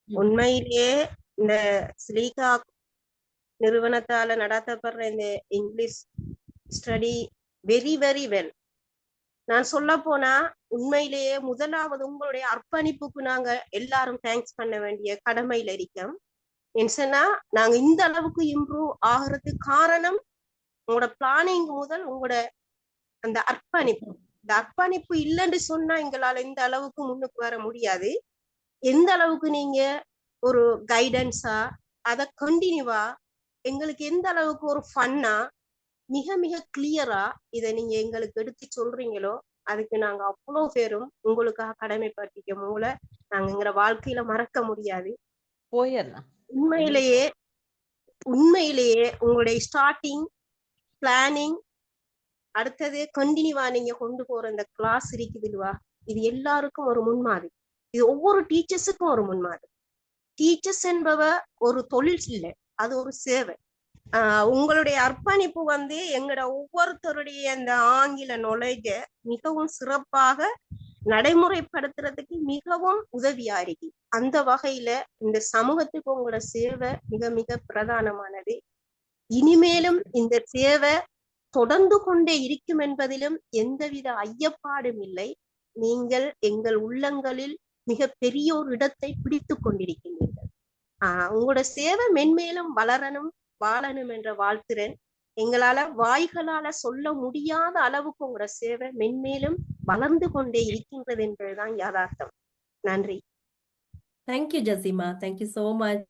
உண்மையிலேயே இந்த ஸ்லீகா நிறுவனத்தால நடத்தப்படுற இந்த English study very very well. நான் சொல்ல போனா உண்மையிலேயே முதலாவது உங்களுடைய அர்ப்பணிப்புக்கு நாங்க எல்லாரும் தேங்க்ஸ் பண்ண வேண்டிய கடமையில இருக்கோம். என்னன்னா நாங்க இந்த அளவுக்கு இம்ப்ரூவ் ஆகிறதுக்கு காரணம் உங்களோட பிளானிங் முதல் உங்களோட அந்த அர்ப்பணிப்பு. இந்த அர்ப்பணிப்பு இல்லைன்னு சொன்னா எங்களால இந்த அளவுக்கு முன்னுக்கு வர முடியாது. எந்த அளவுக்கு நீங்க ஒரு கைடன்ஸா அதை கண்டினியூவா எங்களுக்கு எந்த அளவுக்கு ஒரு ஃபன்னா மிக மிக கிளியரா இதை நீங்க எங்களுக்கு எடுத்து சொல்றீங்களோ அதுக்கு நாங்க அவ்வளவு பேரும் உங்களுக்காக கடமைப்பட்டிக்க மூல நாங்க எங்கிற வாழ்க்கையில மறக்க முடியாது. போயிடலாம். உண்மையிலேயே உண்மையிலேயே உங்களுடைய ஸ்டார்டிங் பிளானிங் அடுத்தது கண்டினியூவா நீங்க கொண்டு போற இந்த கிளாஸ் இருக்குதுல்வா, இது எல்லாருக்கும் ஒரு முன்மாதிரி. இது ஒவ்வொரு டீச்சர்ஸுக்கும் ஒரு முன்மாதிரி. டீச்சர்ஸ் என்பவ ஒரு தொழில் இல்லை, அது ஒரு சேவை. உங்களுடைய அர்ப்பணிப்பு எங்கட ஒவ்வொருத்தருடைய அந்த ஆங்கில நாலேஜ மிகவும் சிறப்பாக நடைமுறைப்படுத்துறதுக்கு மிகவும் உதவியா இருக்கு. அந்த வகையில இந்த சமூகத்துக்கு உங்களோட சேவை மிக மிக பிரதானமானது. இனிமேலும் இந்த சேவை தொடர்ந்து கொண்டே இருக்கும் என்பதிலும் எந்தவித ஐயப்பாடும் இல்லை. நீங்கள் எங்கள் உள்ளங்களில் மிக பெரிய ஒரு இடத்தை பிடித்து கொண்டிருக்கின்றீர்கள். உங்களோட சேவை மென்மேலும் வளரணும் வாழணும் என்ற வாழ்த்துறேன். எங்களால வாய்களால சொல்ல முடியாத அளவுக்கு உங்களோட சேவை மென்மேலும் வளர்ந்து கொண்டே இருக்கின்றது என்பதுதான் யதார்த்தம். நன்றி. Thank you Jaseema, thank you so much.